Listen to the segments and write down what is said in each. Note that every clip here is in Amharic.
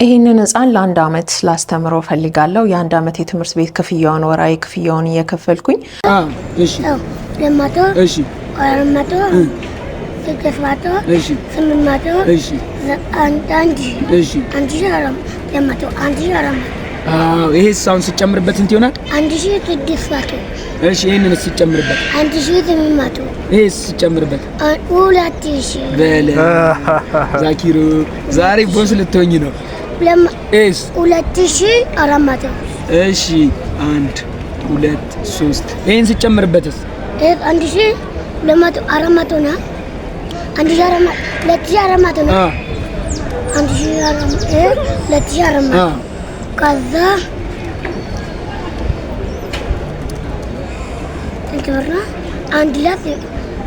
ይሄንን ህፃን ለአንድ አመት ላስተምረው ፈልጋለሁ። የአንድ አመት የትምህርት ቤት ክፍያውን ወራዊ ክፍያውን እየከፈልኩኝ እሺ ለማቶ እሺ አረማቶ ተከፋቶ እሺ ስምማቶ እሺ አንዳንድ እሺ አንቺ አረም ለማቶ አንቺ አረም ይሄ ሳውን ሲጨምርበት እንት ይሆናል 1600 እሺ ይሄንን ሲጨምርበት 1800 ይሄ ሲጨምርበት 2000 በለ ዛኪሩ ዛሬ ቦስ ልትሆኝ ነው ለማ ኤስ 2400 እሺ 1 2 3 ይሄን ሲጨምርበትስ 1200 ነው 2400 ነው 2400 ከዛ እንትወራ አንድ ላይ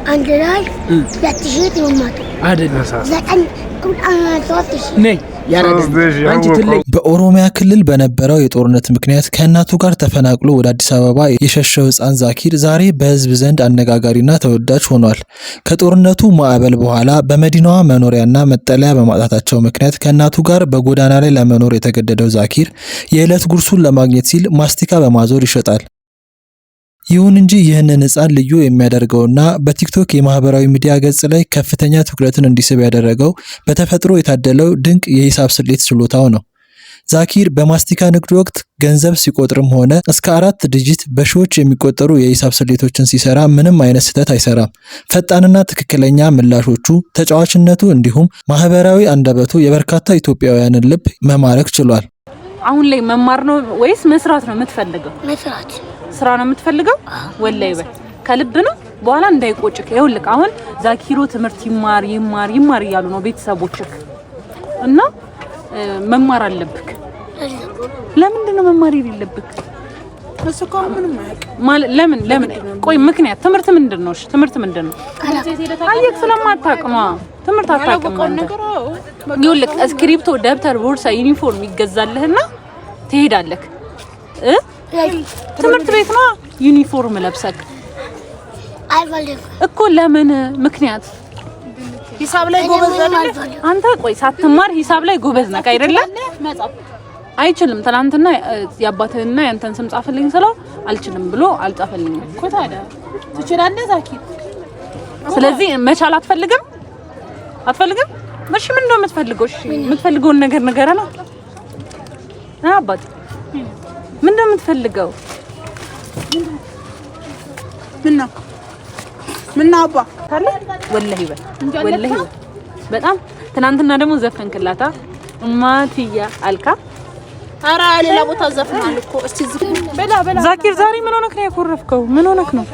2000 ነው ማለት አይደለም ዘጠኝ ነይ በኦሮሚያ ክልል በነበረው የጦርነት ምክንያት ከእናቱ ጋር ተፈናቅሎ ወደ አዲስ አበባ የሸሸው ህፃን ዛኪር ዛሬ በህዝብ ዘንድ አነጋጋሪና ተወዳጅ ሆኗል። ከጦርነቱ ማዕበል በኋላ በመዲናዋ መኖሪያና መጠለያ በማጣታቸው ምክንያት ከእናቱ ጋር በጎዳና ላይ ለመኖር የተገደደው ዛኪር የዕለት ጉርሱን ለማግኘት ሲል ማስቲካ በማዞር ይሸጣል። ይሁን እንጂ ይህንን ህፃን ልዩ የሚያደርገውና በቲክቶክ የማህበራዊ ሚዲያ ገጽ ላይ ከፍተኛ ትኩረትን እንዲስብ ያደረገው በተፈጥሮ የታደለው ድንቅ የሂሳብ ስሌት ችሎታው ነው። ዛኪር በማስቲካ ንግድ ወቅት ገንዘብ ሲቆጥርም ሆነ እስከ 4 ዲጂት በሺዎች የሚቆጠሩ የሂሳብ ስሌቶችን ሲሰራ ምንም አይነት ስህተት አይሰራም። ፈጣንና ትክክለኛ ምላሾቹ፣ ተጫዋችነቱ እንዲሁም ማህበራዊ አንደበቱ የበርካታ ኢትዮጵያውያንን ልብ መማረክ ችሏል። አሁን ላይ መማር ነው ወይስ መስራት ነው የምትፈልገው? መስራት ስራ ነው የምትፈልገው? ወላይ በል ከልብ ነው በኋላ እንዳይቆጭክ። ይኸውልህ አሁን ዛኪሮ ትምህርት ይማር እያሉ ነው ቤተሰቦችክ እና መማር አለብክ። ለምንድን ነው መማር የሌለብክ? እሱኮ ምንም ማያውቅ ማለት ለምን ቆይ ምክንያት ትምህርት ምንድነው? እሺ ትምህርት ምንድነው? አየክ ስለማታውቅ ነው ትምህርት አታውቅም ማለት ይኸውልህ እስክሪፕቶ፣ ደብተር፣ ቦርሳ፣ ዩኒፎርም ይገዛልህና ትሄዳለህ ትምህርት ቤት ነው ዩኒፎርም ለብሰክ አይፈልግ እኮ ለምን ምክንያት ሂሳብ ላይ ጎበዝ ነህ አንተ? ቆይ ሳትማር ሂሳብ ላይ ጎበዝ ነህ አይደለ? አይችልም። ትናንትና ያባትህና ያንተን ስም ጻፈልኝ ስለው አልችልም ብሎ አልጻፈልኝም እኮ። ታዲያ ትችላለህ ዛኪር። ስለዚህ መቻል አትፈልግም? እሺ ምን ነው የምትፈልገው? እሺ የምትፈልገውን ነገር ንገረና አባት ምን ነው የምትፈልገው? ምን ነው አባ ታለ ወላሂ በጣም ትናንትና ደግሞ ዘፈንክላታ ማቲያ አልካ። አራ ሌላ ቦታ ዘፈናል እኮ። እስቲ በላ ዛኪር ዛሬ ምን ሆነክ ነው ያኮረፍከው? ምን ሆነክ ነው?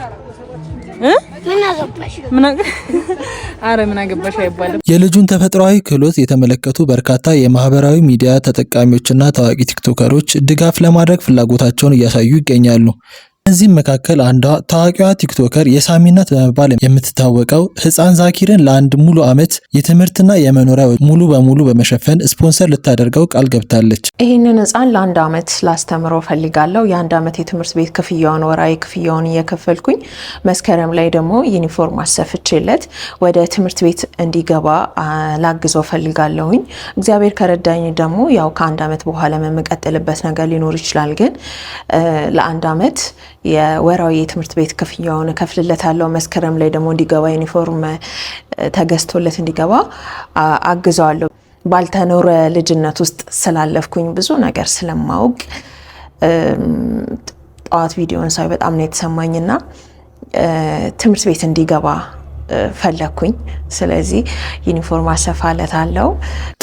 ምን አገባሽ አይባልም። የልጁን ተፈጥሯዊ ክህሎት የተመለከቱ በርካታ የማህበራዊ ሚዲያ ተጠቃሚዎችና ታዋቂ ቲክቶከሮች ድጋፍ ለማድረግ ፍላጎታቸውን እያሳዩ ይገኛሉ። እነዚህም መካከል አንዷ ታዋቂዋ ቲክቶከር የሳሚናት በመባል የምትታወቀው ህፃን ዛኪርን ለአንድ ሙሉ አመት የትምህርትና የመኖሪያ ሙሉ በሙሉ በመሸፈን ስፖንሰር ልታደርገው ቃል ገብታለች። ይሄንን ህፃን ለአንድ አመት ላስተምረው ፈልጋለሁ። የአንድ አመት የትምህርት ቤት ክፍያውን ወራዊ ክፍያውን እየከፈልኩኝ መስከረም ላይ ደግሞ ዩኒፎርም አሰፍቼለት ወደ ትምህርት ቤት እንዲገባ ላግዘው ፈልጋለሁኝ። እግዚአብሔር ከረዳኝ ደግሞ ያው ከአንድ አመት በኋላ መመቀጠልበት ነገር ሊኖር ይችላል። ግን ለአንድ አመት የወራዊ የትምህርት ቤት ክፍያውን ከፍልለታለሁ። መስከረም ላይ ደግሞ እንዲገባ ዩኒፎርም ተገዝቶለት እንዲገባ አግዘዋለሁ። ባልተኖረ ልጅነት ውስጥ ስላለፍኩኝ ብዙ ነገር ስለማውቅ ጠዋት ቪዲዮን ሳይ በጣም ነው የተሰማኝና ትምህርት ቤት እንዲገባ ፈለኩኝ። ስለዚህ ዩኒፎርም አሰፋለታለሁ።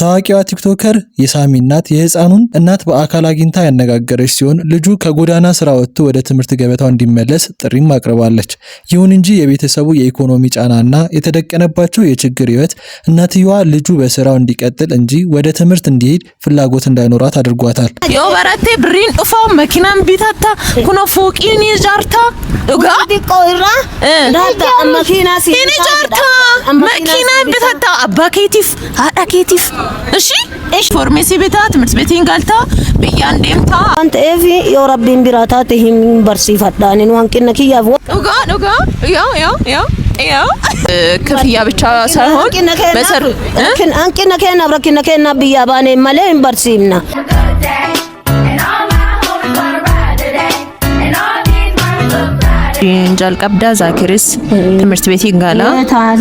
ታዋቂዋ ቲክቶከር የሳሚ እናት የህፃኑን እናት በአካል አግኝታ ያነጋገረች ሲሆን ልጁ ከጎዳና ስራ ወጥቶ ወደ ትምህርት ገበታው እንዲመለስ ጥሪም አቅርባለች። ይሁን እንጂ የቤተሰቡ የኢኮኖሚ ጫናና የተደቀነባቸው የችግር ህይወት እናትየዋ ልጁ በስራው እንዲቀጥል እንጂ ወደ ትምህርት እንዲሄድ ፍላጎት እንዳይኖራት አድርጓታል። የወበረቴ ብሪን ኡፋ መኪናን ቢታታ ኩኖ ፎቂን ይዛርታ ዱጋ ዲቆይራ ዳታ መኪና ጃርታ መኪና ቢታታ አባኬቲፍ አዳኬቲፍ እሺ ፎርሜሲ ቤታ ትምህርት ቤቴን ጋልታ በያን ደምታ አንተ ኤቪ የረቢን ቢራታ ተሂም በርሲ ፈዳኔን ዋንቂነ ኪያው ዱጋ ያ ያው ክፍያ ብቻ ሳይሆን በሰር አንቂና ከና አብረኪና ከና ቢያባኔ ማለ ኢምባርሲምና እንጃል ቀብዳ ዛኪርስ ትምህርት ቤት ይጋላ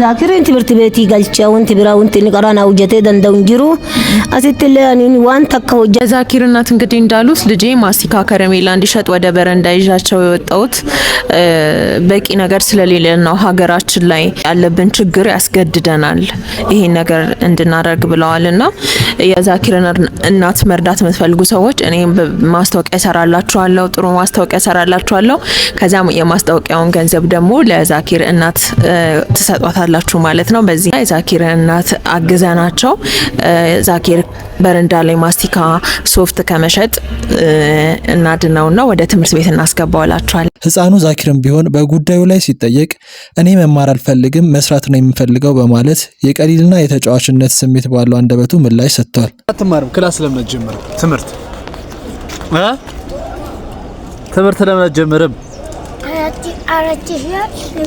ዛኪርን ትምህርት ቤት ይጋልቻውን ትብራውን ትንቀራና ውጀቴ ደንደው እንጅሩ አሲትለያኒ ዋን ተከው ዛኪር እናት እንግዲህ እንዳሉት ልጄ ማስቲካ ከረሜላ እንዲሸጥ ወደ በረንዳ ይዣቸው የወጣሁት በቂ ነገር ስለሌለ ነው። ሀገራችን ላይ ያለብን ችግር ያስገድደናል ይሄን ነገር እንድናደርግ ብለዋልና የዛኪርን እናት መርዳት የምትፈልጉ ሰዎች እኔም ማስታወቂያ ሰራላችኋለሁ፣ ጥሩ ማስታወቂያ ሰራላችኋለሁ። ከዛም የማስታወቂያውን ገንዘብ ደግሞ ለዛኪር እናት ትሰጧታላችሁ ማለት ነው። በዚህ ዛኪር እናት አግዘናቸው ዛኪር በረንዳ ላይ ማስቲካ ሶፍት ከመሸጥ እናድነውና ወደ ትምህርት ቤት እናስገባውላችኋል። ህፃኑ ዛኪርም ቢሆን በጉዳዩ ላይ ሲጠየቅ እኔ መማር አልፈልግም መስራት ነው የምፈልገው በማለት የቀሊልና የተጫዋችነት ስሜት ባለው አንደበቱ ምላሽ ሰጥቷል። አትማርም ክላስ ለምን አትጀምርም? ትምህርት ለምን አትጀምርም?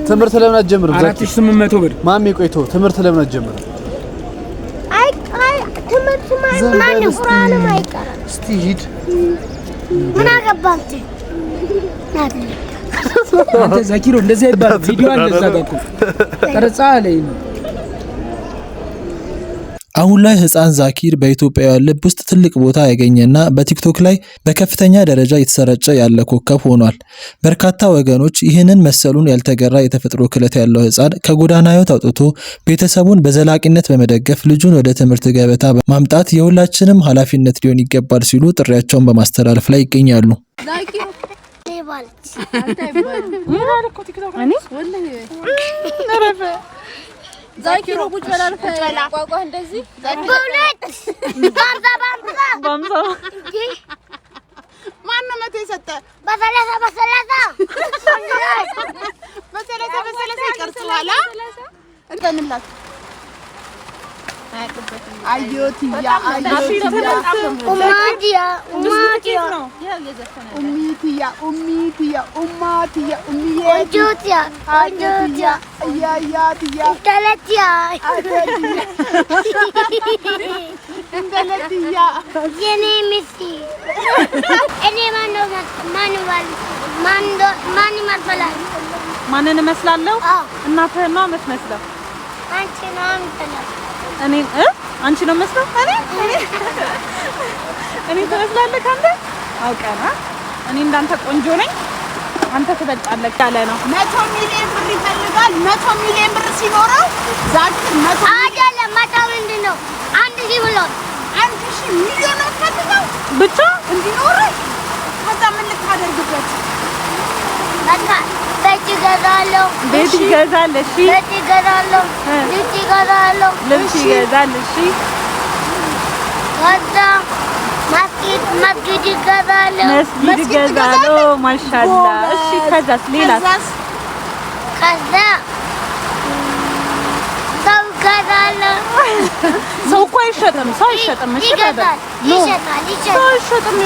ትምህርት ለምን አትጀምርም? 4800 ብር ማሚ ቆይቶ ትምህርት ለምን አትጀምርም? ትምህርት ማን ቁርአን ማይቀር እስቲ ሂድ ምን አገባንተ አንተ ዛኪሮ እንደዚህ አይባል ቪዲዮ እንደዛ ጋር ቀረጻ ላይ ነው። አሁን ላይ ህፃን ዛኪር በኢትዮጵያውያን ልብ ውስጥ ትልቅ ቦታ ያገኘና በቲክቶክ ላይ በከፍተኛ ደረጃ የተሰራጨ ያለ ኮከብ ሆኗል። በርካታ ወገኖች ይህንን መሰሉን ያልተገራ የተፈጥሮ ክለት ያለው ህፃን ከጎዳና ህይወት አውጥቶ ቤተሰቡን በዘላቂነት በመደገፍ ልጁን ወደ ትምህርት ገበታ ማምጣት የሁላችንም ኃላፊነት ሊሆን ይገባል ሲሉ ጥሪያቸውን በማስተላለፍ ላይ ይገኛሉ። ዛኪሮ ቁጭ በላል ቋቋ እንደዚህ ባምሳ ማን ነው መቶ የሰጠ በሰላሳ ይቀርጽዋል እንተንላት አዮቲያ ማንን እመስላለሁ? እናትህን ነው የምትመስለው? አንቺ ነው መስለው እኔ ትመስላለህ ካንተ አውቀና እኔ እንዳንተ ቆንጆ ነኝ አንተ ትበልጣለህ ያለ ነው። 100 ሚሊዮን ብር ይፈልጋል። 100 ሚሊዮን ብር ሲኖረው ዛኪር 100 አይደለም መጣው ምንድነው 1000 ብሎ 1000 ሚሊዮን አትፈልገው ብቻ እንዲኖር ከዛ ምን ልታደርግበት? በቃ ቤት ይገዛለሁ። ቤት ይገዛል። እሺ ቤት ይገዛለሁ። ልብስ ይገዛለሁ። ልብስ ይገዛል። እሺ ከዛ መስጊድ ይገዛለሁ። መስጊድ ይገዛለሁ። ማሻአላ። እሺ ከዛስ ሌላስ? ከዛ ሰው ይገዛለሁ። ሰው እኮ አይሸጥም። ሰው አይሸጥም። እሺ ይገዛል። ይሸጣል። ሰው አይሸጥም።